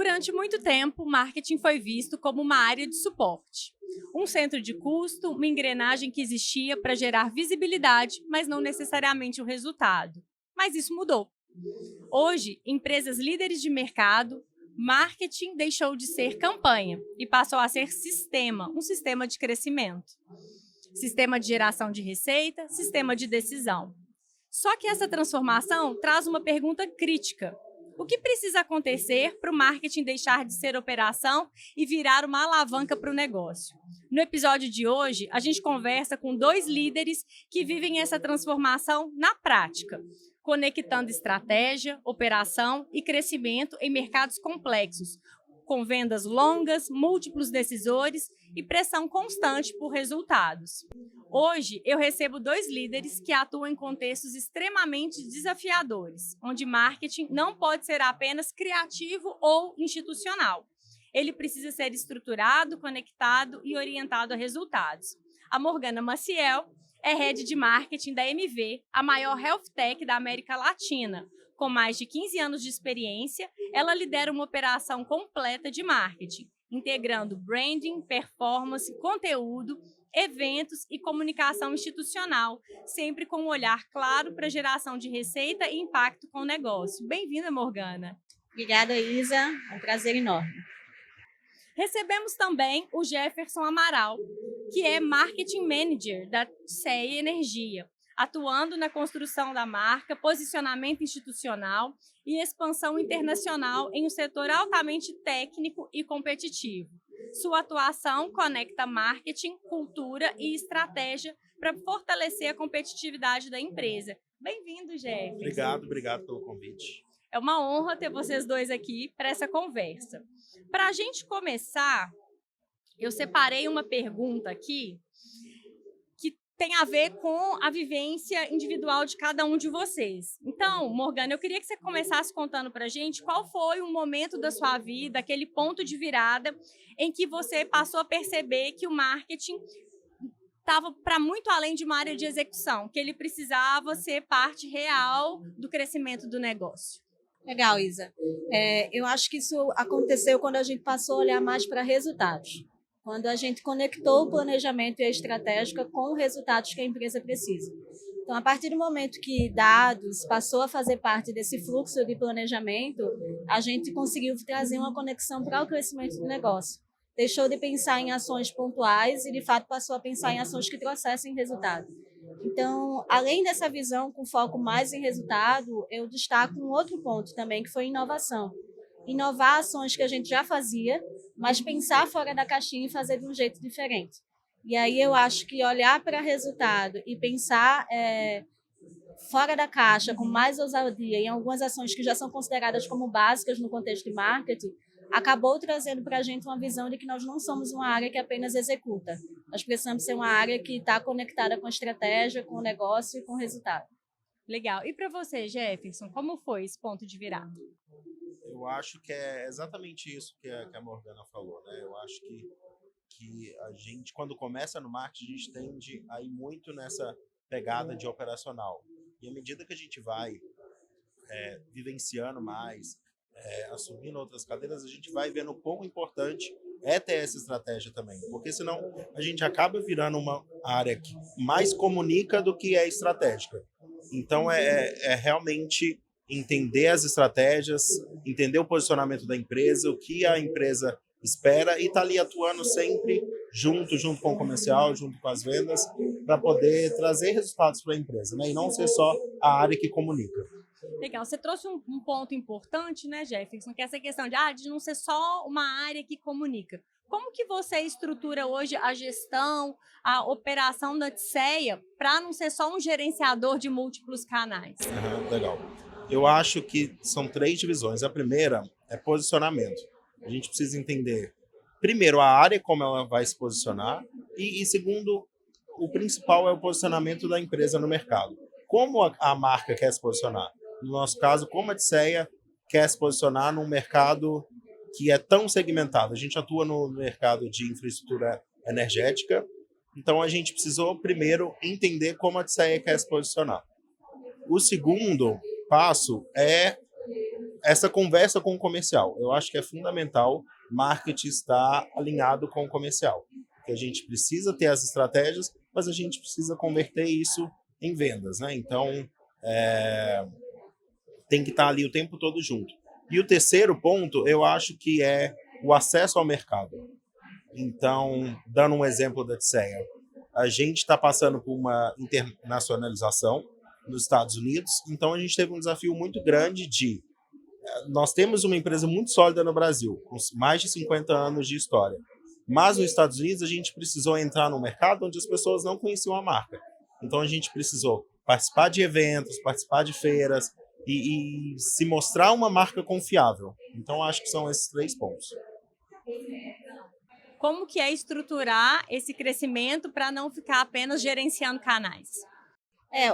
Durante muito tempo, o marketing foi visto como uma área de suporte. Um centro de custo, uma engrenagem que existia para gerar visibilidade, mas não necessariamente o resultado. Mas isso mudou. Hoje, empresas líderes de mercado, marketing deixou de ser campanha e passou a ser sistema, um sistema de crescimento. Sistema de geração de receita, sistema de decisão. Só que essa transformação traz uma pergunta crítica. O que precisa acontecer para o marketing deixar de ser operação e virar uma alavanca para o negócio? No episódio de hoje, a gente conversa com 2 líderes que vivem essa transformação na prática, conectando estratégia, operação e crescimento em mercados complexos, com vendas longas, múltiplos decisores e pressão constante por resultados. Hoje, eu recebo 2 líderes que atuam em contextos extremamente desafiadores, onde marketing não pode ser apenas criativo ou institucional. Ele precisa ser estruturado, conectado e orientado a resultados. A Morgana Maciel é Head de Marketing da MV, a maior health tech da América Latina. Com mais de 15 anos de experiência, ela lidera uma operação completa de marketing, integrando branding, performance, conteúdo, eventos e comunicação institucional, sempre com um olhar claro para geração de receita e impacto com o negócio. Bem-vinda, Morgana. Obrigada, Isa. É um prazer enorme. Recebemos também o Jefferson Amaral, que é Marketing Manager da CEA Energia, atuando na construção da marca, posicionamento institucional e expansão internacional em um setor altamente técnico e competitivo. Sua atuação conecta marketing, cultura e estratégia para fortalecer a competitividade da empresa. Bem-vindo, Jefferson. Obrigado pelo convite. É uma honra ter vocês 2 aqui para essa conversa. Para a gente começar, eu separei uma pergunta aqui que tem a ver com a vivência individual de cada um de vocês. Então, Morgana, eu queria que você começasse contando para a gente qual foi um momento da sua vida, aquele ponto de virada em que você passou a perceber que o marketing estava para muito além de uma área de execução, que ele precisava ser parte real do crescimento do negócio. Legal, Isa. Eu acho que isso aconteceu quando a gente passou a olhar mais para resultados. Quando a gente conectou o planejamento e a estratégia com os resultados que a empresa precisa. Então, a partir do momento que dados passou a fazer parte desse fluxo de planejamento, a gente conseguiu trazer uma conexão para o crescimento do negócio. Deixou de pensar em ações pontuais e, de fato, passou a pensar em ações que trouxessem resultado. Então, além dessa visão com foco mais em resultado, eu destaco um outro ponto também, que foi inovação. Inovar ações que a gente já fazia, mas pensar fora da caixinha e fazer de um jeito diferente. E aí eu acho que olhar para resultado e pensar fora da caixa, com mais ousadia, em algumas ações que já são consideradas como básicas no contexto de marketing, acabou trazendo para a gente uma visão de que nós não somos uma área que apenas executa. Nós precisamos ser uma área que está conectada com a estratégia, com o negócio e com o resultado. Legal. E para você, Jefferson, como foi esse ponto de virada? Eu acho que é exatamente isso que a Morgana falou, né? Eu acho que a gente, quando começa no marketing, a gente tende a ir muito nessa pegada de operacional. E à medida que a gente vai vivenciando mais, assumindo outras cadeiras, a gente vai vendo o quão importante é ter essa estratégia também, porque senão a gente acaba virando uma área que mais comunica do que é estratégica. Então é realmente entender as estratégias, entender o posicionamento da empresa, o que a empresa espera e tá ali atuando sempre junto com o comercial, junto com as vendas, para poder trazer resultados para a empresa, né? E não ser só a área que comunica. Legal, você trouxe um ponto importante, né, Jefferson, que é essa questão de não ser só uma área que comunica. Como que você estrutura hoje a gestão, a operação da CEA para não ser só um gerenciador de múltiplos canais? Legal. Eu acho que são 3 divisões. A primeira é posicionamento. A gente precisa entender, primeiro, a área, como ela vai se posicionar, e segundo, o principal é o posicionamento da empresa no mercado. Como a marca quer se posicionar? No nosso caso, como a CEA quer se posicionar num mercado que é tão segmentado. A gente atua no mercado de infraestrutura energética, então a gente precisou primeiro entender como a CEA quer se posicionar. O segundo passo é essa conversa com o comercial. Eu acho que é fundamental marketing estar alinhado com o comercial. Que a gente precisa ter as estratégias, mas a gente precisa converter isso em vendas, né? Então, tem que estar ali o tempo todo junto. E o terceiro ponto, eu acho que é o acesso ao mercado. Então, dando um exemplo da Tisseia, a gente está passando por uma internacionalização nos Estados Unidos, então a gente teve um desafio muito grande de... Nós temos uma empresa muito sólida no Brasil, com mais de 50 anos de história, mas nos Estados Unidos a gente precisou entrar num mercado onde as pessoas não conheciam a marca. Então a gente precisou participar de eventos, participar de feiras e se mostrar uma marca confiável. Então acho que são esses 3 pontos. Como que é estruturar esse crescimento para não ficar apenas gerenciando canais?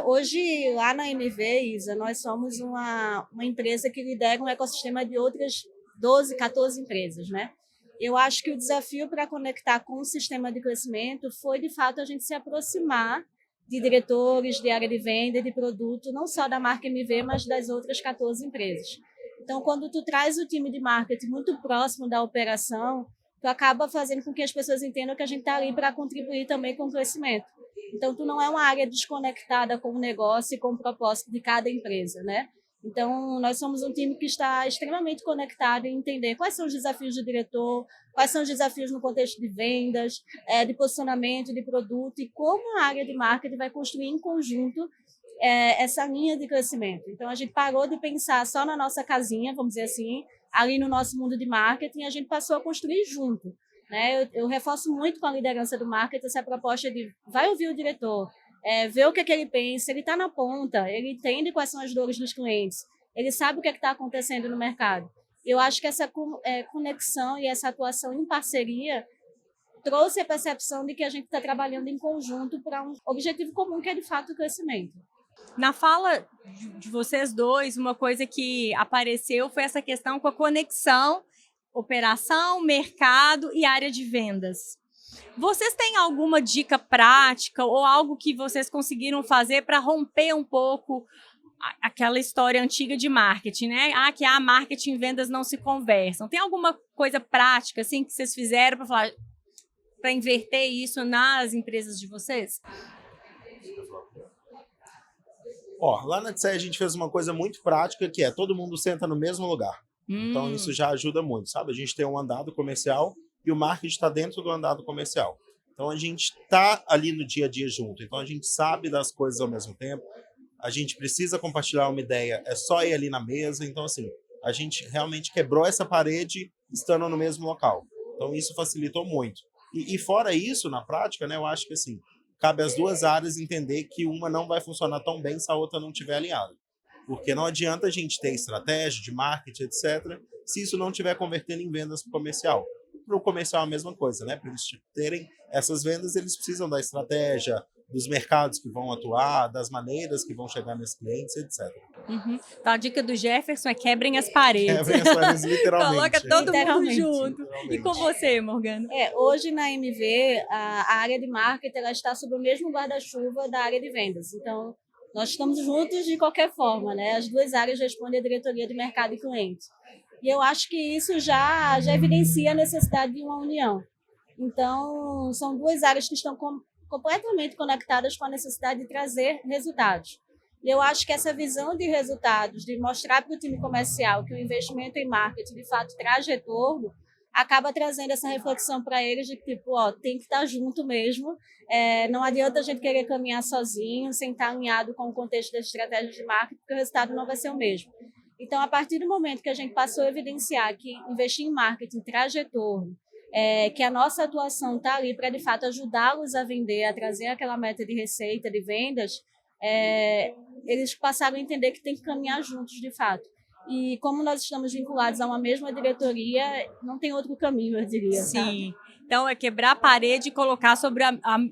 Hoje, lá na MV, Isa, nós somos uma empresa que lidera um ecossistema de outras 12, 14 empresas, né? Eu acho que o desafio para conectar com o sistema de crescimento foi, de fato, a gente se aproximar de diretores, de área de venda, de produto, não só da marca MV, mas das outras 14 empresas. Então, quando tu traz o time de marketing muito próximo da operação, tu acaba fazendo com que as pessoas entendam que a gente está ali para contribuir também com o crescimento. Então, tu não é uma área desconectada com o negócio e com o propósito de cada empresa, né? Então, nós somos um time que está extremamente conectado em entender quais são os desafios do diretor, quais são os desafios no contexto de vendas, de posicionamento, de produto e como a área de marketing vai construir em conjunto essa linha de crescimento. Então, a gente parou de pensar só na nossa casinha, vamos dizer assim, ali no nosso mundo de marketing, a gente passou a construir junto. Né? Eu reforço muito com a liderança do marketing essa proposta de vai ouvir o diretor, ver o que ele pensa, ele está na ponta, ele entende quais são as dores dos clientes, ele sabe o que está acontecendo no mercado. Eu acho que essa conexão e essa atuação em parceria trouxe a percepção de que a gente está trabalhando em conjunto para um objetivo comum, que é, de fato, o crescimento. Na fala de vocês dois, uma coisa que apareceu foi essa questão com a conexão operação, mercado e área de vendas. Vocês têm alguma dica prática ou algo que vocês conseguiram fazer para romper um pouco aquela história antiga de marketing, né? Que marketing e vendas não se conversam. Tem alguma coisa prática assim que vocês fizeram para inverter isso nas empresas de vocês? Lá na Tisseia a gente fez uma coisa muito prática, que é todo mundo senta no mesmo lugar. Então, isso já ajuda muito, sabe? A gente tem um andado comercial e o marketing está dentro do andado comercial. Então, a gente está ali no dia a dia junto. Então, a gente sabe das coisas ao mesmo tempo. A gente precisa compartilhar uma ideia, é só ir ali na mesa. Então, assim, a gente realmente quebrou essa parede estando no mesmo local. Então, isso facilitou muito. E fora isso, na prática, né, eu acho que, assim, cabe às duas áreas entender que uma não vai funcionar tão bem se a outra não estiver alinhada. Porque não adianta a gente ter estratégia de marketing, etc., se isso não estiver convertendo em vendas para o comercial. Para o comercial é a mesma coisa, né? Para eles terem essas vendas, eles precisam da estratégia, dos mercados que vão atuar, das maneiras que vão chegar nesses clientes, etc. Uhum. Então, a dica do Jefferson é quebrem as paredes. Quebrem as paredes, literalmente. Coloca todo mundo junto. E com você, Morgana? Hoje na MV, a área de marketing ela está sob o mesmo guarda-chuva da área de vendas. Então, nós estamos juntos de qualquer forma, né? As duas áreas respondem à diretoria de mercado e cliente. E eu acho que isso já evidencia a necessidade de uma união. Então, são duas áreas que estão completamente conectadas com a necessidade de trazer resultados. E eu acho que essa visão de resultados, de mostrar para o time comercial que o investimento em marketing, de fato, traz retorno, acaba trazendo essa reflexão para eles de que, tem que estar junto mesmo. Não adianta a gente querer caminhar sozinho, sem estar alinhado com o contexto das estratégias de marketing, porque o resultado não vai ser o mesmo. Então, a partir do momento que a gente passou a evidenciar que investir em marketing traz retorno, que a nossa atuação está ali para, de fato, ajudá-los a vender, a trazer aquela meta de receita, de vendas, eles passaram a entender que tem que caminhar juntos, de fato. E como nós estamos vinculados a uma mesma diretoria, não tem outro caminho, eu diria. Sim. Tá? Então, é quebrar a parede e colocar sobre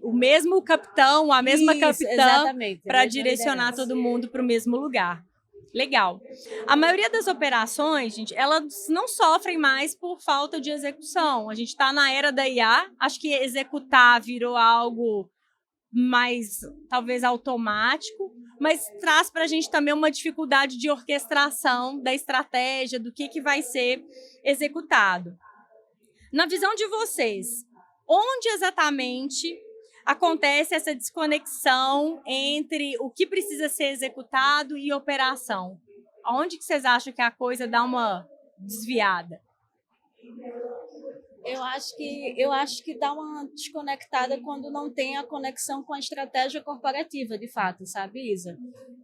o mesmo capitão, a mesma capitã, para direcionar todo mundo para o mesmo lugar. Legal. A maioria das operações, gente, elas não sofrem mais por falta de execução. A gente está na era da IA, acho que executar virou algo mais, talvez, automático, mas traz para a gente também uma dificuldade de orquestração da estratégia, do que vai ser executado. Na visão de vocês, onde exatamente acontece essa desconexão entre o que precisa ser executado e operação? Onde que vocês acham que a coisa dá uma desviada? Eu acho que dá uma desconectada quando não tem a conexão com a estratégia corporativa, de fato, sabe, Isa?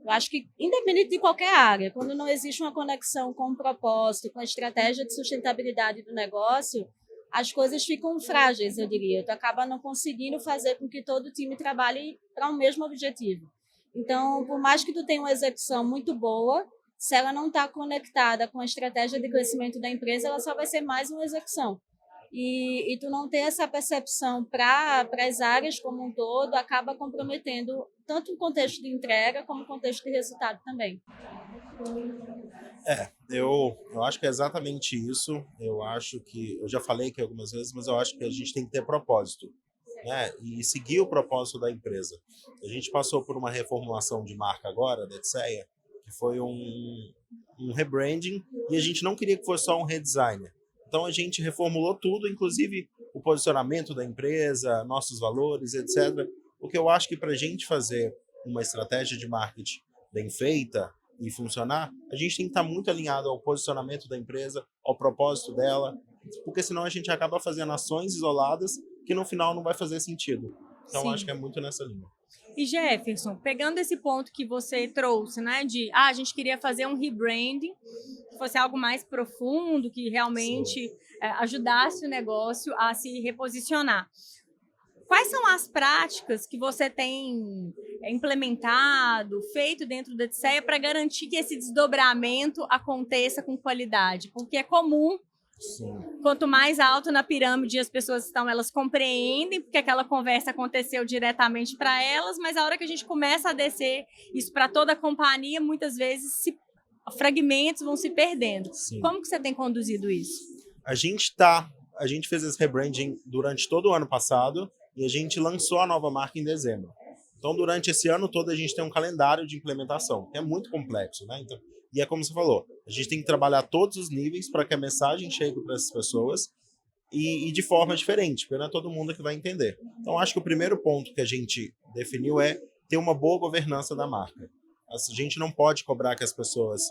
Eu acho que, independente de qualquer área, quando não existe uma conexão com o propósito, com a estratégia de sustentabilidade do negócio, as coisas ficam frágeis, eu diria. Tu acaba não conseguindo fazer com que todo o time trabalhe para um mesmo objetivo. Então, por mais que tu tenha uma execução muito boa, se ela não está conectada com a estratégia de crescimento da empresa, ela só vai ser mais uma execução. E tu não ter essa percepção para as áreas como um todo, acaba comprometendo tanto o contexto de entrega como o contexto de resultado também. Eu acho que é exatamente isso. Eu acho que, eu já falei aqui algumas vezes, mas eu acho que a gente tem que ter propósito, né? E seguir o propósito da empresa. A gente passou por uma reformulação de marca agora, da Etseia, que foi um rebranding, e a gente não queria que fosse só um redesign. Então a gente reformulou tudo, inclusive o posicionamento da empresa, nossos valores, etc. Porque eu acho que para a gente fazer uma estratégia de marketing bem feita e funcionar, a gente tem que estar muito alinhado ao posicionamento da empresa, ao propósito dela, porque senão a gente acaba fazendo ações isoladas que no final não vai fazer sentido. Então Sim. acho que é muito nessa linha. E Jefferson, pegando esse ponto que você trouxe, né, de a gente queria fazer um rebranding, que fosse algo mais profundo, que realmente ajudasse o negócio a se reposicionar. Quais são as práticas que você tem implementado, feito dentro da Etseia para garantir que esse desdobramento aconteça com qualidade? Porque é comum, Sim. quanto mais alto na pirâmide as pessoas estão, elas compreendem porque aquela conversa aconteceu diretamente para elas, mas a hora que a gente começa a descer isso para toda a companhia, muitas vezes fragmentos vão se perdendo. Sim. Como que você tem conduzido isso? A gente fez esse rebranding durante todo o ano passado e a gente lançou a nova marca em dezembro. Então, durante esse ano todo, a gente tem um calendário de implementação, que é muito complexo, né? Então, e é como você falou, a gente tem que trabalhar todos os níveis para que a mensagem chegue para essas pessoas e de forma diferente, porque não é todo mundo que vai entender. Então, acho que o primeiro ponto que a gente definiu é ter uma boa governança da marca. A gente não pode cobrar que as pessoas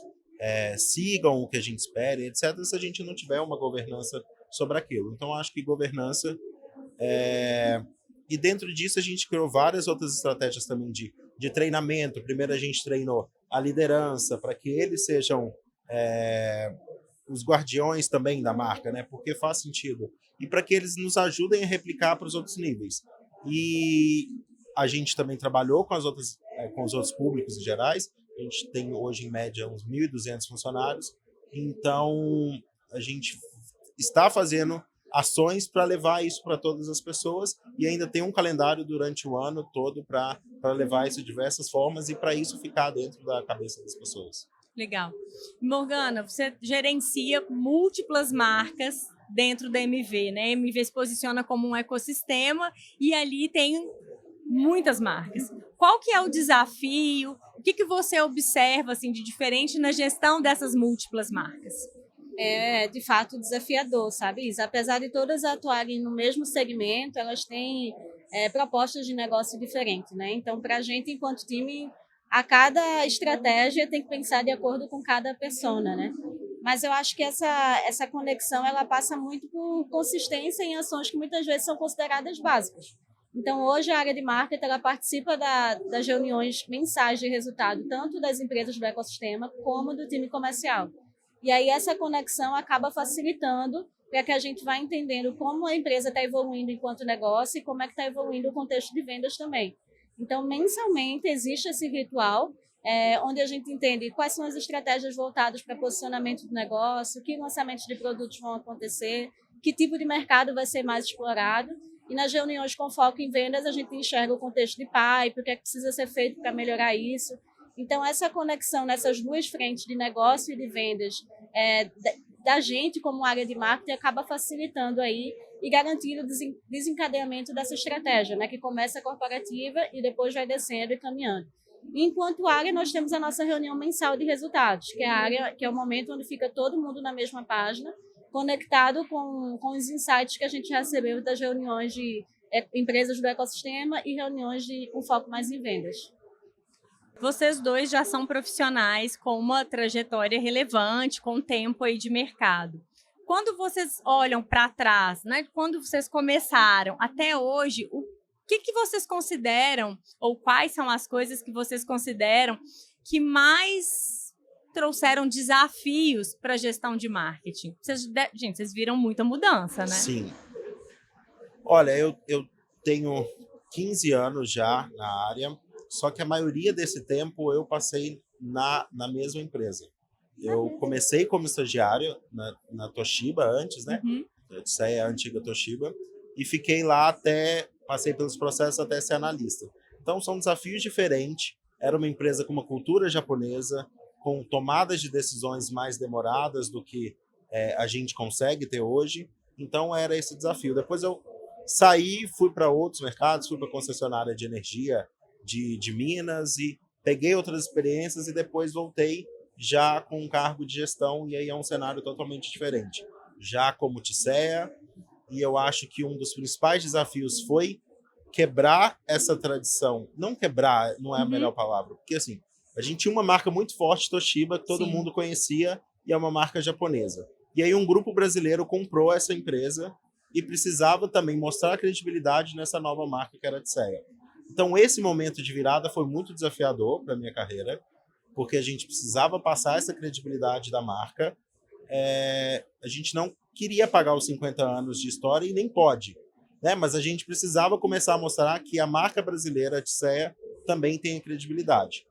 sigam o que a gente espera, etc., se a gente não tiver uma governança sobre aquilo. Então, acho que governança... E dentro disso, a gente criou várias outras estratégias também de treinamento. Primeiro, a gente treinou a liderança para que eles sejam os guardiões também da marca, né? Porque faz sentido. E para que eles nos ajudem a replicar para os outros níveis. E a gente também trabalhou com os outros públicos em gerais. A gente tem hoje, em média, uns 1.200 funcionários. Então, a gente está fazendo ações para levar isso para todas as pessoas e ainda tem um calendário durante o ano todo para levar isso de diversas formas e para isso ficar dentro da cabeça das pessoas. Legal. Morgana, você gerencia múltiplas marcas dentro da MV, né? A MV se posiciona como um ecossistema e ali tem muitas marcas. Qual que é o desafio? O que você observa assim, de diferente na gestão dessas múltiplas marcas? É, de fato, desafiador, sabe, Isa? Apesar de todas atuarem no mesmo segmento, elas têm propostas de negócio diferentes, né? Então, para a gente, enquanto time, a cada estratégia tem que pensar de acordo com cada persona, né? Mas eu acho que essa conexão, ela passa muito por consistência em ações que muitas vezes são consideradas básicas. Então, hoje, a área de marketing, ela participa das reuniões mensais de resultado, tanto das empresas do ecossistema, como do time comercial. E aí essa conexão acaba facilitando para que a gente vá entendendo como a empresa está evoluindo enquanto negócio e como é que está evoluindo o contexto de vendas também. Então, mensalmente, existe esse ritual onde a gente entende quais são as estratégias voltadas para posicionamento do negócio, que lançamentos de produtos vão acontecer, que tipo de mercado vai ser mais explorado. E nas reuniões com foco em vendas, a gente enxerga o contexto de pipe, o que é que precisa ser feito para melhorar isso. Então, essa conexão nessas duas frentes de negócio e de vendas, da gente, como área de marketing, acaba facilitando aí e garantindo o desencadeamento dessa estratégia, né, que começa corporativa e depois vai descendo e caminhando. Enquanto área, nós temos a nossa reunião mensal de resultados, que é a área, que é o momento onde fica todo mundo na mesma página, conectado com os insights que a gente recebeu das reuniões de empresas do ecossistema e reuniões com foco mais em vendas. Vocês dois já são profissionais com uma trajetória relevante, com tempo aí de mercado. Quando vocês olham para trás, né, quando vocês começaram até hoje, o que vocês consideram, ou quais são as coisas que vocês consideram que mais trouxeram desafios para a gestão de marketing? Gente, vocês viram muita mudança, né? Sim. Olha, eu tenho 15 anos já na área, só que a maioria desse tempo eu passei na mesma empresa. Eu comecei como estagiário na Toshiba antes, né? Essa é a antiga Toshiba. E fiquei lá passei pelos processos até ser analista. Então, são desafios diferentes. Era uma empresa com uma cultura japonesa, com tomadas de decisões mais demoradas do que a gente consegue ter hoje. Então, era esse desafio. Depois eu saí, fui para outros mercados, fui para concessionária de energia de Minas e peguei outras experiências e depois voltei já com um cargo de gestão, e aí é um cenário totalmente diferente. Já como TCEA, e eu acho que um dos principais desafios foi quebrar essa tradição. Não quebrar, não é a melhor palavra, porque assim, a gente tinha uma marca muito forte, Toshiba, que todo mundo conhecia, e é uma marca japonesa. E aí um grupo brasileiro comprou essa empresa e precisava também mostrar credibilidade nessa nova marca que era a TCEA. Então esse momento de virada foi muito desafiador para a minha carreira, porque a gente precisava passar essa credibilidade da marca. A gente não queria pagar os 50 anos de história e nem pode, né? Mas a gente precisava começar a mostrar que a marca brasileira, a TCEA, também tem credibilidade.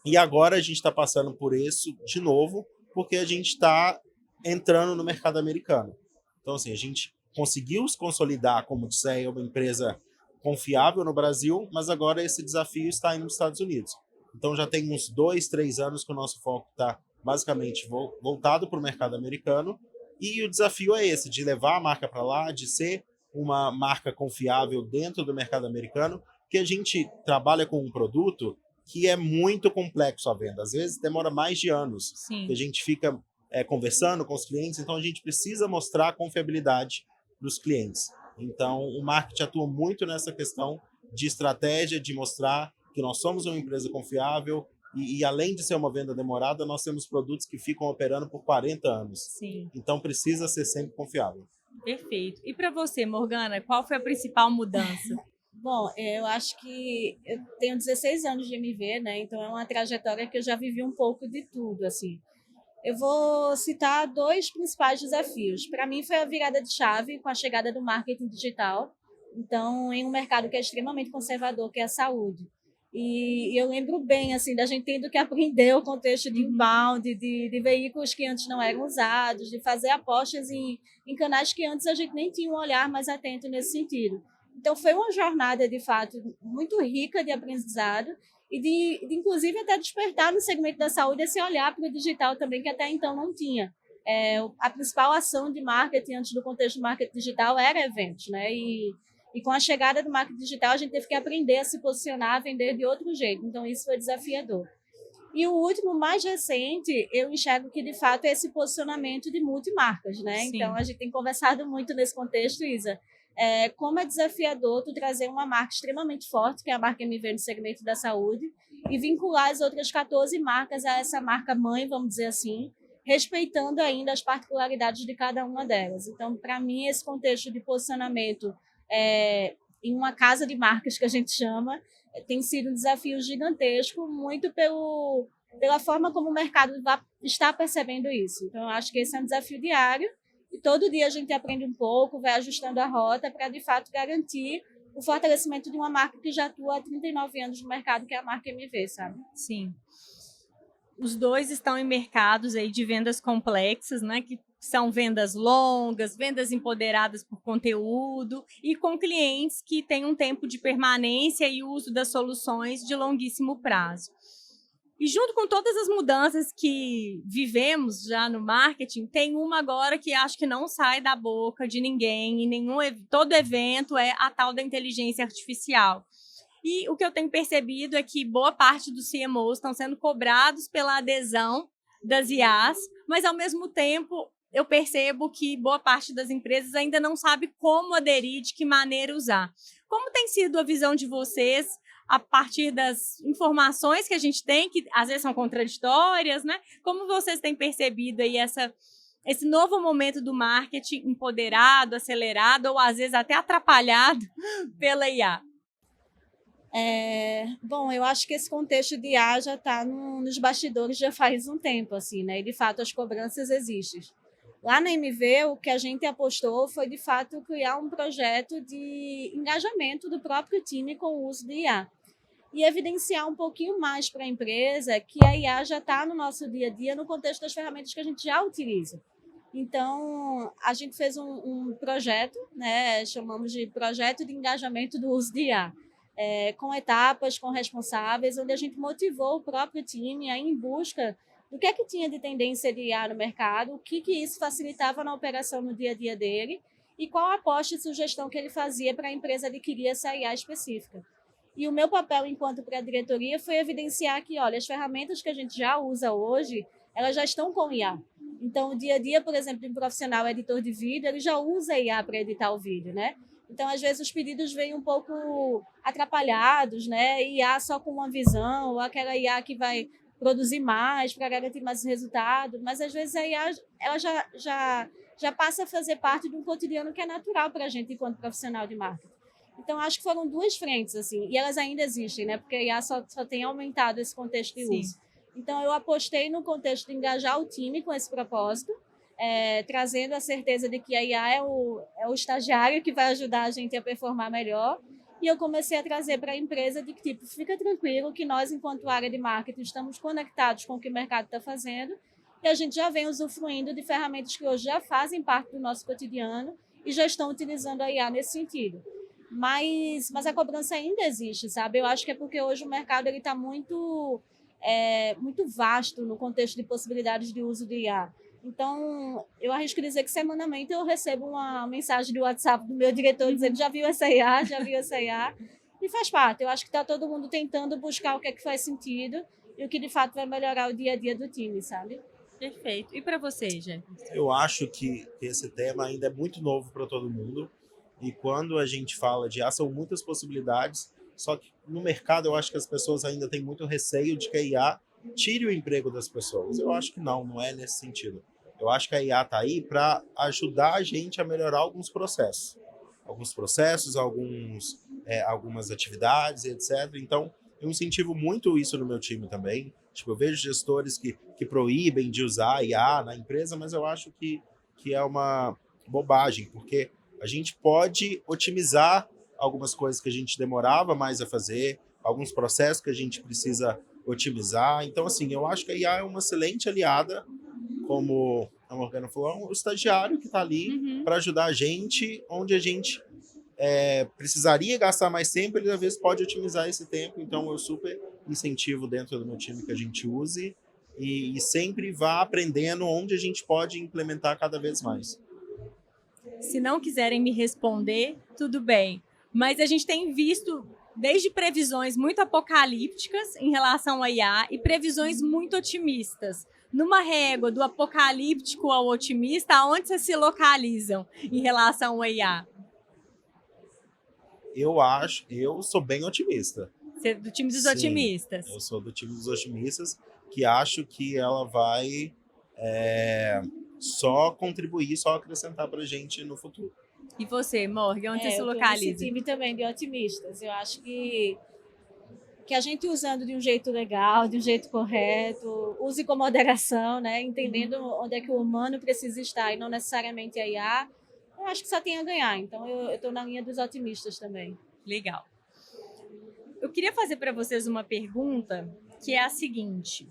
E agora a gente está passando por isso de novo, porque a gente está entrando no mercado americano. Então, assim, a gente conseguiu se consolidar como TCEA, uma empresa confiável no Brasil, mas agora esse desafio está aí nos Estados Unidos. Então já tem uns 2, 3 anos que o nosso foco está basicamente voltado para o mercado americano, e o desafio é esse, de levar a marca para lá, de ser uma marca confiável dentro do mercado americano, que a gente trabalha com um produto que é muito complexo a venda. Às vezes demora mais de anos, que a gente fica conversando com os clientes, então a gente precisa mostrar a confiabilidade dos clientes. Então o marketing atua muito nessa questão de estratégia, de mostrar que nós somos uma empresa confiável e além de ser uma venda demorada, nós temos produtos que ficam operando por 40 anos. Sim. Então precisa ser sempre confiável. Perfeito. E para você, Morgana, qual foi a principal mudança? Bom, eu acho que eu tenho 16 anos de MV, né? Então é uma trajetória que eu já vivi um pouco de tudo, assim. Eu vou citar 2 principais desafios. Para mim foi a virada de chave com a chegada do marketing digital. Então, em um mercado que é extremamente conservador, que é a saúde. E eu lembro bem, assim, da gente tendo que aprender o contexto de inbound, de veículos que antes não eram usados, de fazer apostas em canais que antes a gente nem tinha um olhar mais atento nesse sentido. Então, foi uma jornada, de fato, muito rica de aprendizado e de inclusive, até despertar no segmento da saúde esse olhar para o digital também, que até então não tinha. A principal ação de marketing antes do contexto de marketing digital era eventos, né? E com a chegada do marketing digital, a gente teve que aprender a se posicionar, a vender de outro jeito. Então, isso foi desafiador. E o último, mais recente, eu enxergo que, de fato, é esse posicionamento de multimarcas, né? Sim. Então, a gente tem conversado muito nesse contexto, Isa. Como é desafiador tu trazer uma marca extremamente forte, que é a marca MV no segmento da saúde, e vincular as outras 14 marcas a essa marca mãe, vamos dizer assim, respeitando ainda as particularidades de cada uma delas. Então, para mim, esse contexto de posicionamento em uma casa de marcas, que a gente chama, tem sido um desafio gigantesco, muito pela forma como o mercado está percebendo isso. Então, eu acho que esse é um desafio diário, e todo dia a gente aprende um pouco, vai ajustando a rota para, de fato, garantir o fortalecimento de uma marca que já atua há 39 anos no mercado, que é a marca MV, sabe? Sim. Os dois estão em mercados aí de vendas complexas, né, que são vendas longas, vendas empoderadas por conteúdo e com clientes que têm um tempo de permanência e uso das soluções de longuíssimo prazo. E junto com todas as mudanças que vivemos já no marketing, tem uma agora que acho que não sai da boca de ninguém, todo evento é a tal da inteligência artificial. E o que eu tenho percebido é que boa parte dos CMOs estão sendo cobrados pela adesão das IAs, mas ao mesmo tempo eu percebo que boa parte das empresas ainda não sabe como aderir, de que maneira usar. Como tem sido a visão de vocês a partir das informações que a gente tem, que às vezes são contraditórias, né? Como vocês têm percebido aí esse novo momento do marketing empoderado, acelerado ou às vezes até atrapalhado pela IA? Bom, eu acho que esse contexto de IA já está nos bastidores já faz um tempo, assim, né? E de fato as cobranças existem. Lá na MV, o que a gente apostou foi, de fato, criar um projeto de engajamento do próprio time com o uso de IA. E evidenciar um pouquinho mais para a empresa que a IA já está no nosso dia a dia no contexto das ferramentas que a gente já utiliza. Então, a gente fez um projeto, né, chamamos de projeto de engajamento do uso de IA, com etapas, com responsáveis, onde a gente motivou o próprio time a ir em busca do que é que tinha de tendência de IA no mercado, o que isso facilitava na operação no dia a dia dele e qual a aposta e sugestão que ele fazia para a empresa adquirir essa IA específica. E o meu papel enquanto pré-diretoria foi evidenciar que, olha, as ferramentas que a gente já usa hoje, elas já estão com IA. Então, o dia a dia, por exemplo, de um profissional editor de vídeo, ele já usa IA para editar o vídeo, né? Então, às vezes, os pedidos vêm um pouco atrapalhados, né? IA só com uma visão, ou aquela IA que vai produzir mais para garantir mais resultado. Mas, às vezes, a IA ela já passa a fazer parte de um cotidiano que é natural para a gente enquanto profissional de marketing. Então, acho que foram duas frentes, assim, e elas ainda existem, né? Porque a IA só tem aumentado esse contexto de uso. Então, eu apostei no contexto de engajar o time com esse propósito, trazendo a certeza de que a IA é o estagiário que vai ajudar a gente a performar melhor. E eu comecei a trazer para a empresa de que, tipo, fica tranquilo que nós, enquanto área de marketing, estamos conectados com o que o mercado está fazendo e a gente já vem usufruindo de ferramentas que hoje já fazem parte do nosso cotidiano e já estão utilizando a IA nesse sentido. Mas a cobrança ainda existe, sabe? Eu acho que é porque hoje o mercado está muito vasto no contexto de possibilidades de uso de IA. Então, eu arrisco dizer que semanalmente eu recebo uma mensagem do WhatsApp do meu diretor dizendo já viu essa IA, já viu essa IA. E faz parte. Eu acho que está todo mundo tentando buscar o que é que faz sentido e o que de fato vai melhorar o dia a dia do time, sabe? Perfeito. E para você, Jefferson? Eu acho que esse tema ainda é muito novo para todo mundo. E quando a gente fala de IA, são muitas possibilidades. Só que no mercado eu acho que as pessoas ainda têm muito receio de que a IA tire o emprego das pessoas. Eu acho que não é nesse sentido. Eu acho que a IA está aí para ajudar a gente a melhorar alguns processos. Algumas atividades, etc. Então, eu incentivo muito isso no meu time também. Tipo, eu vejo gestores que proíbem de usar a IA na empresa, mas eu acho que é uma bobagem, porque a gente pode otimizar algumas coisas que a gente demorava mais a fazer, alguns processos que a gente precisa otimizar. Então, assim, eu acho que a IA é uma excelente aliada, como a Morgana falou, um estagiário que está ali para ajudar a gente, onde a gente precisaria gastar mais tempo, ele às vezes pode otimizar esse tempo. Então, eu super incentivo dentro do meu time que a gente use e sempre vá aprendendo onde a gente pode implementar cada vez mais. Se não quiserem me responder, tudo bem. Mas a gente tem visto desde previsões muito apocalípticas em relação à IA e previsões muito otimistas. Numa régua do apocalíptico ao otimista, aonde vocês se localizam em relação à IA? Eu sou bem otimista. Você é do time dos Sim, otimistas? Eu sou do time dos otimistas, que acho que ela vai só contribuir, só acrescentar para a gente no futuro. E você, Morgan, onde você se Eu tô localiza? nesse time também de otimistas. Eu acho que a gente usando de um jeito legal, de um jeito correto, use com moderação, né? Entendendo onde é que o humano precisa estar e não necessariamente a IA, eu acho que só tem a ganhar. Então, eu estou na linha dos otimistas também. Legal. Eu queria fazer para vocês uma pergunta que é a seguinte.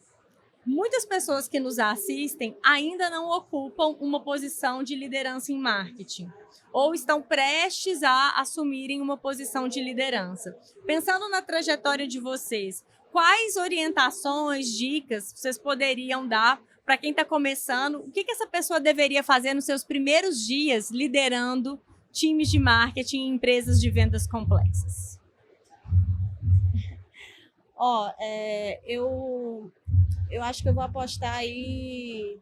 Muitas pessoas que nos assistem ainda não ocupam uma posição de liderança em marketing ou estão prestes a assumirem uma posição de liderança. Pensando na trajetória de vocês, quais orientações, dicas vocês poderiam dar para quem está começando? O que essa pessoa deveria fazer nos seus primeiros dias liderando times de marketing em empresas de vendas complexas? Eu acho que eu vou apostar aí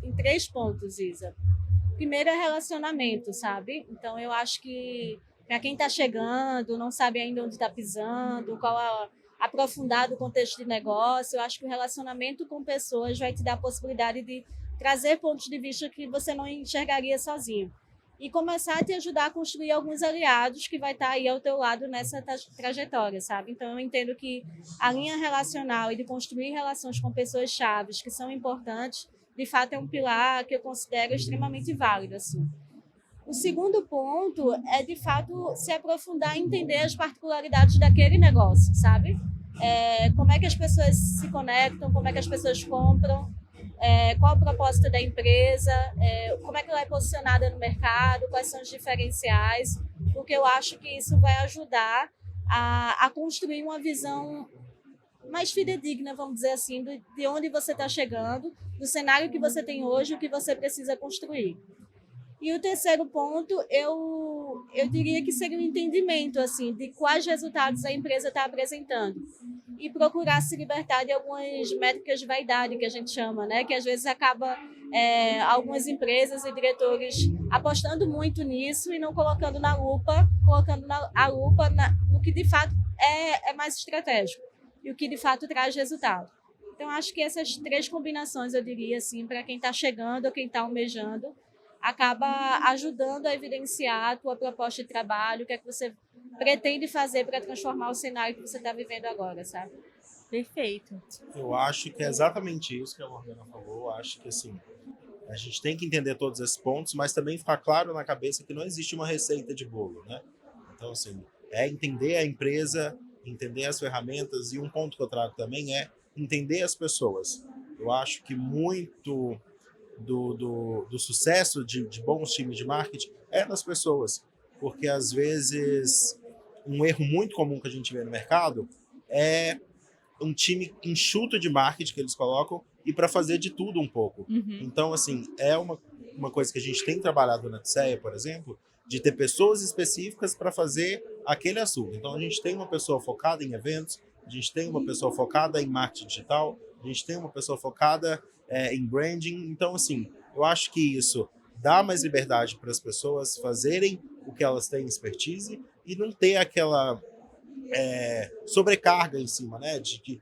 em 3 pontos, Isa. Primeiro é relacionamento, sabe? Então, eu acho que para quem está chegando, não sabe ainda onde está pisando, aprofundar do contexto de negócio, eu acho que o relacionamento com pessoas vai te dar a possibilidade de trazer pontos de vista que você não enxergaria sozinho. E começar a te ajudar a construir alguns aliados que vai estar aí ao teu lado nessa trajetória, sabe? Então, eu entendo que a linha relacional e de construir relações com pessoas chaves que são importantes, de fato, é um pilar que eu considero extremamente válido, assim. O segundo ponto é, de fato, se aprofundar e entender as particularidades daquele negócio, sabe? Como é que as pessoas se conectam, como é que as pessoas compram, qual o propósito da empresa, como é que ela é posicionada no mercado, quais são os diferenciais, porque eu acho que isso vai ajudar a construir uma visão mais fidedigna, vamos dizer assim, de onde você está chegando, do cenário que você tem hoje, o que você precisa construir. E o terceiro ponto, eu diria que seria um entendimento assim, de quais resultados a empresa está apresentando. E procurar se libertar de algumas métricas de vaidade, que a gente chama, né? Que às vezes acaba algumas empresas e diretores apostando muito nisso e não colocando a lupa no que de fato é mais estratégico e o que de fato traz resultado. Então, acho que essas 3 combinações, eu diria assim, para quem está chegando ou quem está almejando, acaba ajudando a evidenciar a tua proposta de trabalho, o que é que você pretende fazer para transformar o cenário que você está vivendo agora, sabe? Perfeito. Eu acho que é exatamente isso que a Morgana falou. Eu acho que, assim, a gente tem que entender todos esses pontos, mas também ficar claro na cabeça que não existe uma receita de bolo, né? Então, assim, é entender a empresa, entender as ferramentas, e um ponto que eu trago também é entender as pessoas. Eu acho que muito do sucesso de bons times de marketing é nas pessoas, porque às vezes um erro muito comum que a gente vê no mercado é um time enxuto de marketing que eles colocam e para fazer de tudo um pouco. Uhum. Então, assim, é uma coisa que a gente tem trabalhado na TSEA, por exemplo, de ter pessoas específicas para fazer aquele assunto. Então, a gente tem uma pessoa focada em eventos, a gente tem uma pessoa focada em marketing digital, a gente tem uma pessoa focada em branding. Então, assim, eu acho que isso dá mais liberdade para as pessoas fazerem o que elas têm expertise e não ter aquela sobrecarga em cima, né? De que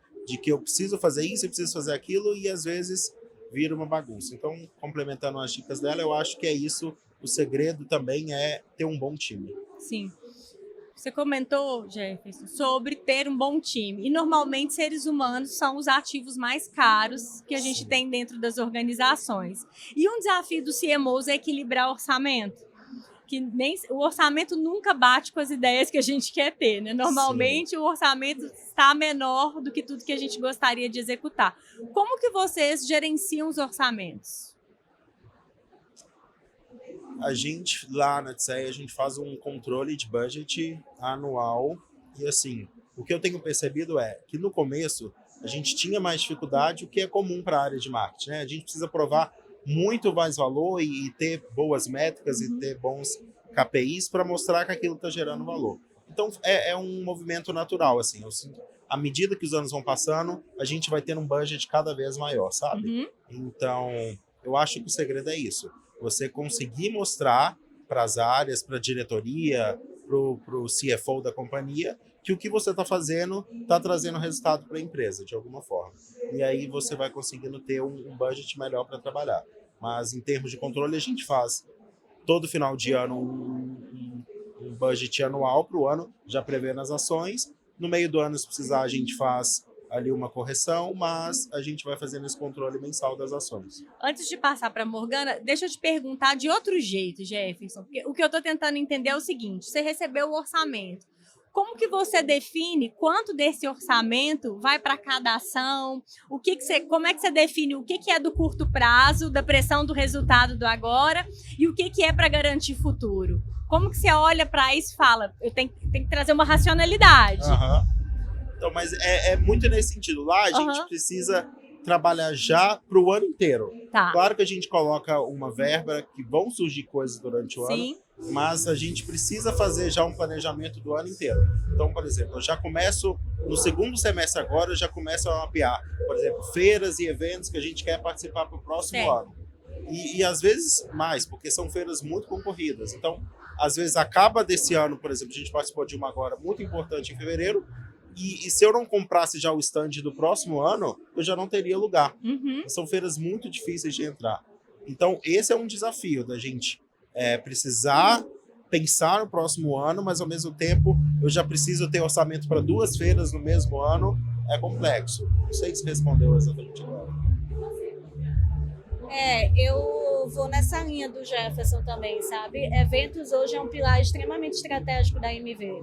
eu preciso fazer isso, eu preciso fazer aquilo, e às vezes vira uma bagunça. Então, complementando as dicas dela, eu acho que é isso. O segredo também é ter um bom time. Sim. Você comentou, Jefferson, sobre ter um bom time. E, normalmente, seres humanos são os ativos mais caros que a gente tem dentro das organizações. E um desafio do CMOs é equilibrar o orçamento. Que o orçamento nunca bate com as ideias que a gente quer ter, né? Normalmente, o orçamento está menor do que tudo que a gente gostaria de executar. Como que vocês gerenciam os orçamentos? A gente, lá na TSEA, a gente faz um controle de budget anual. E, assim, o que eu tenho percebido é que, no começo, a gente tinha mais dificuldade, o que é comum para a área de marketing, né? A gente precisa provar muito mais valor e ter boas métricas e ter bons KPIs para mostrar que aquilo está gerando valor. Então, é um movimento natural, assim. À medida que os anos vão passando, a gente vai ter um budget cada vez maior, sabe? Uhum. Então, eu acho que o segredo é isso. Você conseguir mostrar para as áreas, para a diretoria, para o CFO da companhia, que o que você está fazendo está trazendo resultado para a empresa, de alguma forma. E aí você vai conseguindo ter um budget melhor para trabalhar. Mas, em termos de controle, a gente faz todo final de ano um budget anual para o ano, já prevendo as ações. No meio do ano, se precisar, a gente faz ali uma correção, mas a gente vai fazendo esse controle mensal das ações. Antes de passar para a Morgana, deixa eu te perguntar de outro jeito, Jefferson. Porque o que eu estou tentando entender é o seguinte: você recebeu o orçamento. Como que você define quanto desse orçamento vai para cada ação? Como é que você define o que é do curto prazo, da pressão do resultado do agora, e o que é para garantir futuro? Como que você olha para isso e fala, eu tenho que trazer uma racionalidade? Uhum. Então, mas é muito nesse sentido. Lá a gente precisa trabalhar já para o ano inteiro. Tá. Claro que a gente coloca uma verba que vão surgir coisas durante o Sim. ano, mas a gente precisa fazer já um planejamento do ano inteiro. Então, por exemplo, eu já começo, no segundo semestre agora, eu já começo a mapear, por exemplo, feiras e eventos que a gente quer participar para o próximo ano. E às vezes mais, porque são feiras muito concorridas. Então, às vezes acaba desse ano, por exemplo, a gente participou de uma agora muito importante em fevereiro, e se eu não comprasse já o stand do próximo ano, eu já não teria lugar. São feiras muito difíceis de entrar. Então, esse é um desafio da gente precisar pensar no próximo ano, mas ao mesmo tempo eu já preciso ter orçamento para 2 feiras no mesmo ano. É complexo. Não sei se respondeu exatamente agora. Eu vou nessa linha do Jefferson também, sabe? Eventos hoje é um pilar extremamente estratégico da MV.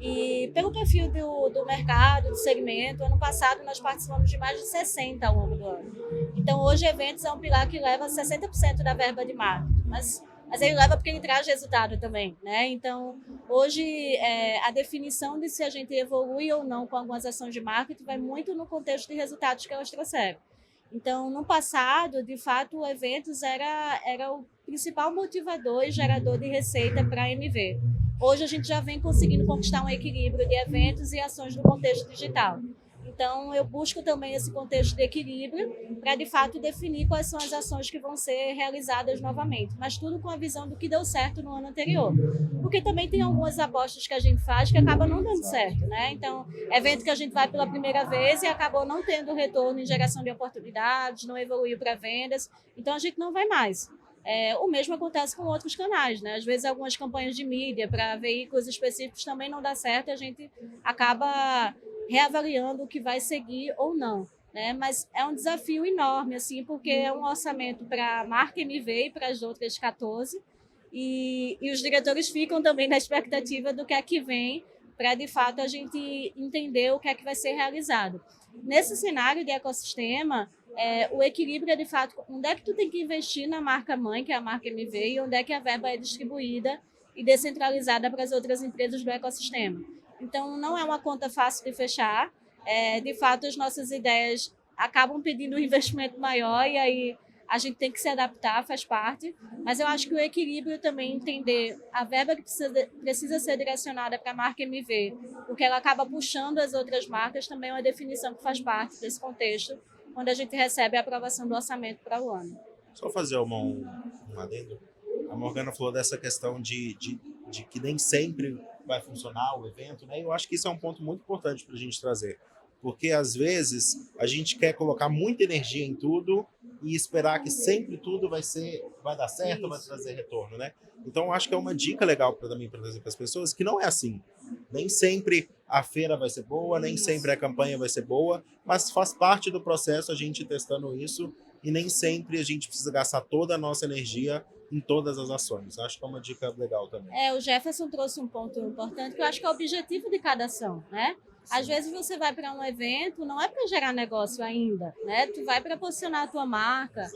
E pelo perfil do mercado, do segmento, ano passado nós participamos de mais de 60 ao longo do ano. Então hoje eventos é um pilar que leva 60% da verba de marketing, mas ele leva porque ele traz resultado também, né? Então hoje a definição de se a gente evolui ou não com algumas ações de marketing vai muito no contexto de resultados que elas trouxeram. Então, no passado, de fato, o eventos era o principal motivador e gerador de receita para a MV. Hoje, a gente já vem conseguindo conquistar um equilíbrio de eventos e ações no contexto digital. Então, eu busco também esse contexto de equilíbrio para, de fato, definir quais são as ações que vão ser realizadas novamente, mas tudo com a visão do que deu certo no ano anterior. Porque também tem algumas apostas que a gente faz que acabam não dando certo, né? Então, evento que a gente vai pela primeira vez e acabou não tendo retorno em geração de oportunidades, não evoluiu para vendas, então a gente não vai mais. O mesmo acontece com outros canais, né? Às vezes algumas campanhas de mídia para veículos específicos também não dá certo e a gente acaba reavaliando o que vai seguir ou não, né? Mas é um desafio enorme, assim, porque é um orçamento para a marca MV e para as outras 14 e os diretores ficam também na expectativa do que é que vem para, de fato, a gente entender o que é que vai ser realizado. Nesse cenário de ecossistema, o equilíbrio é, de fato, onde é que tu tem que investir na marca mãe, que é a marca MV, e onde é que a verba é distribuída e descentralizada para as outras empresas do ecossistema. Então, não é uma conta fácil de fechar. De fato, as nossas ideias acabam pedindo um investimento maior e aí a gente tem que se adaptar, faz parte. Mas eu acho que o equilíbrio também, entender a verba que precisa ser direcionada para a marca MV, porque ela acaba puxando as outras marcas, também é uma definição que faz parte desse contexto, quando a gente recebe a aprovação do orçamento para o ano. Só fazer um adendo. A Morgana falou dessa questão de que nem sempre vai funcionar o evento, né? Eu acho que isso é um ponto muito importante para a gente trazer, porque às vezes a gente quer colocar muita energia em tudo e esperar que sempre tudo vai dar certo, vai trazer retorno, né? Então, eu acho que é uma dica legal também para trazer para as pessoas que não é assim. Nem sempre a feira vai ser boa, nem sempre a campanha vai ser boa, mas faz parte do processo a gente testando isso e nem sempre a gente precisa gastar toda a nossa energia em todas as ações. Acho que é uma dica legal também. O Jefferson trouxe um ponto importante que eu acho que é o objetivo de cada ação, né? Sim. Às vezes você vai para um evento, não é para gerar negócio ainda, né? Tu vai para posicionar a tua marca,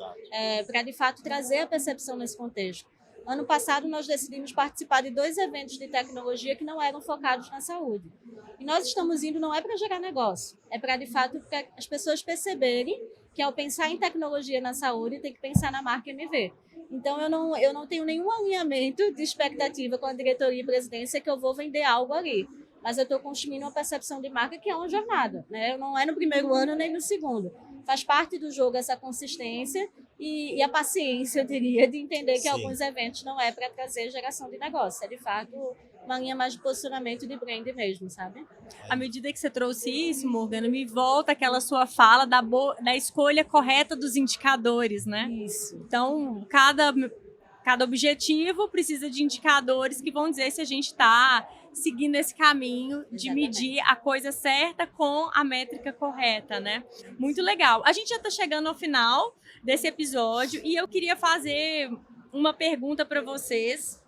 para de fato trazer a percepção nesse contexto. Ano passado nós decidimos participar de 2 eventos de tecnologia que não eram focados na saúde. E nós estamos indo não é para gerar negócio, é para de fato para as pessoas perceberem que ao pensar em tecnologia na saúde tem que pensar na marca MV. Então, eu não tenho nenhum alinhamento de expectativa com a diretoria e presidência que eu vou vender algo ali. Mas eu estou construindo uma percepção de marca que é uma jornada, né? Não é no primeiro ano nem no segundo. Faz parte do jogo essa consistência e a paciência, eu diria, de entender que alguns eventos não é para trazer geração de negócio. É, de fato, uma linha mais de posicionamento de brand mesmo, sabe? À medida que você trouxe isso, Morgana, me volta aquela sua fala da escolha correta dos indicadores, né? Isso. Então, cada objetivo precisa de indicadores que vão dizer se a gente está seguindo esse caminho de medir a coisa certa com a métrica correta, né? Muito legal. A gente já está chegando ao final desse episódio e eu queria fazer uma pergunta para vocês.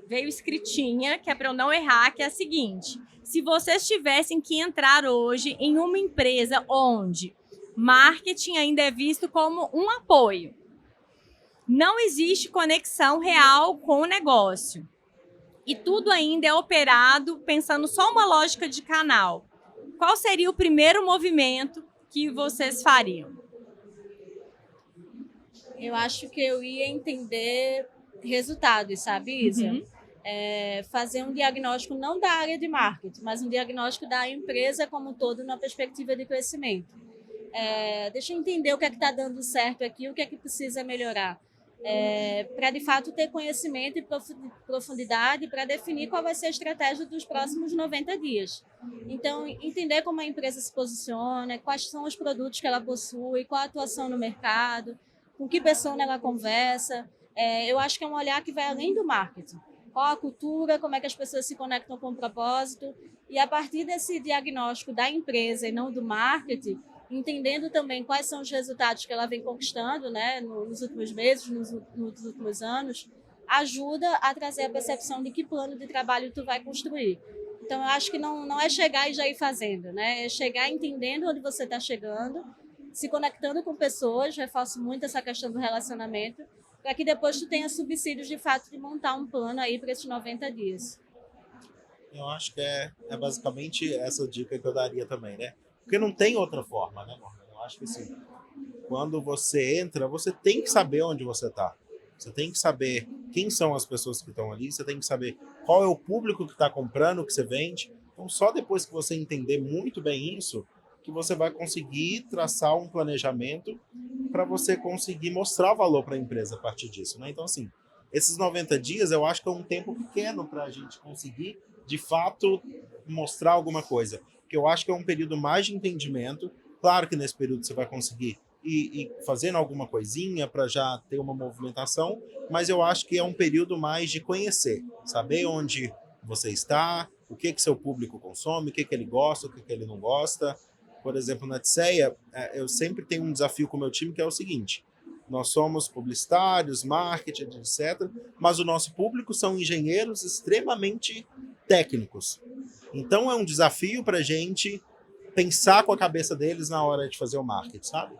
Veio escritinha, que é para eu não errar, que é a seguinte: se vocês tivessem que entrar hoje em uma empresa onde marketing ainda é visto como um apoio, não existe conexão real com o negócio e tudo ainda é operado pensando só uma lógica de canal, qual seria o primeiro movimento que vocês fariam? Eu acho que eu ia entender resultados, sabe, Isa? Uhum. Fazer um diagnóstico não da área de marketing, mas um diagnóstico da empresa como um todo na perspectiva de crescimento. Deixa eu entender o que é que está dando certo aqui, o que é que precisa melhorar. Para, de fato, ter conhecimento e profundidade para definir qual vai ser a estratégia dos próximos 90 dias. Então, entender como a empresa se posiciona, quais são os produtos que ela possui, qual a atuação no mercado, com que pessoa ela conversa. Eu acho que é um olhar que vai além do marketing. Qual a cultura, como é que as pessoas se conectam com o propósito. E, a partir desse diagnóstico da empresa e não do marketing, entendendo também quais são os resultados que ela vem conquistando, né, nos últimos meses, nos últimos anos, ajuda a trazer a percepção de que plano de trabalho tu vai construir. Então, eu acho que não é chegar e já ir fazendo, né? É chegar entendendo onde você está chegando, se conectando com pessoas, reforço muito essa questão do relacionamento, para que depois tu tenha subsídios, de fato, de montar um plano aí para esses 90 dias. Eu acho que é basicamente essa dica que eu daria também, né? Porque não tem outra forma, né, Morgan? Eu acho que assim, quando você entra, você tem que saber onde você está. Você tem que saber quem são as pessoas que estão ali, você tem que saber qual é o público que está comprando o que você vende. Então, só depois que você entender muito bem isso, que você vai conseguir traçar um planejamento para você conseguir mostrar valor para a empresa a partir disso, né? Então, assim, esses 90 dias eu acho que é um tempo pequeno para a gente conseguir, de fato, mostrar alguma coisa. Porque eu acho que é um período mais de entendimento. Claro que nesse período você vai conseguir ir fazendo alguma coisinha para já ter uma movimentação, mas eu acho que é um período mais de conhecer, saber onde você está, o que seu público consome, o que ele gosta, o que ele não gosta. Por exemplo, na Tisseia, eu sempre tenho um desafio com o meu time que é o seguinte: nós somos publicitários, marketing, etc., mas o nosso público são engenheiros extremamente técnicos. Então é um desafio para a gente pensar com a cabeça deles na hora de fazer o marketing, sabe?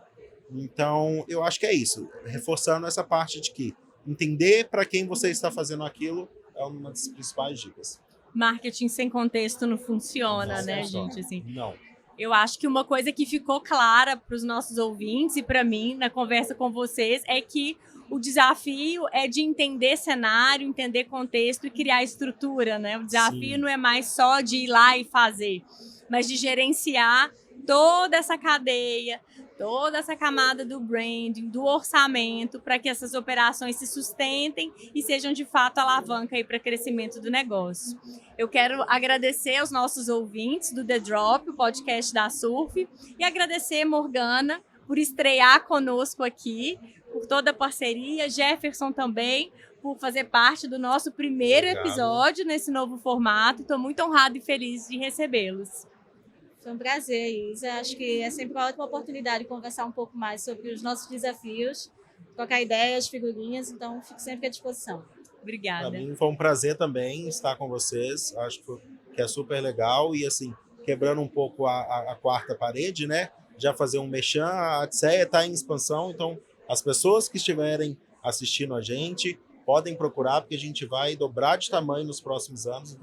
Então eu acho que é isso, reforçando essa parte de que entender para quem você está fazendo aquilo é uma das principais dicas. Marketing sem contexto não funciona, Não né, funciona. gente? Assim, Não. eu acho que uma coisa que ficou clara para os nossos ouvintes e para mim na conversa com vocês é que o desafio é de entender cenário, entender contexto e criar estrutura, né? O desafio Sim. não é mais só de ir lá e fazer, mas de gerenciar toda essa cadeia, toda essa camada do branding, do orçamento, para que essas operações se sustentem e sejam de fato alavanca para o crescimento do negócio. Eu quero agradecer aos nossos ouvintes do The Drop, o podcast da Surf, e agradecer Morgana por estrear conosco aqui, por toda a parceria, Jefferson também, por fazer parte do nosso primeiro episódio nesse novo formato. Estou muito honrada e feliz de recebê-los. Foi um prazer, Isa. Acho que é sempre uma ótima oportunidade de conversar um pouco mais sobre os nossos desafios, trocar ideias, figurinhas, então fico sempre à disposição. Obrigada. Para mim foi um prazer também estar com vocês, acho que é super legal e assim, quebrando um pouco a quarta parede, né? Já fazer um merchan, a Tisseia está em expansão, então as pessoas que estiverem assistindo a gente podem procurar, porque a gente vai dobrar de tamanho nos próximos anos.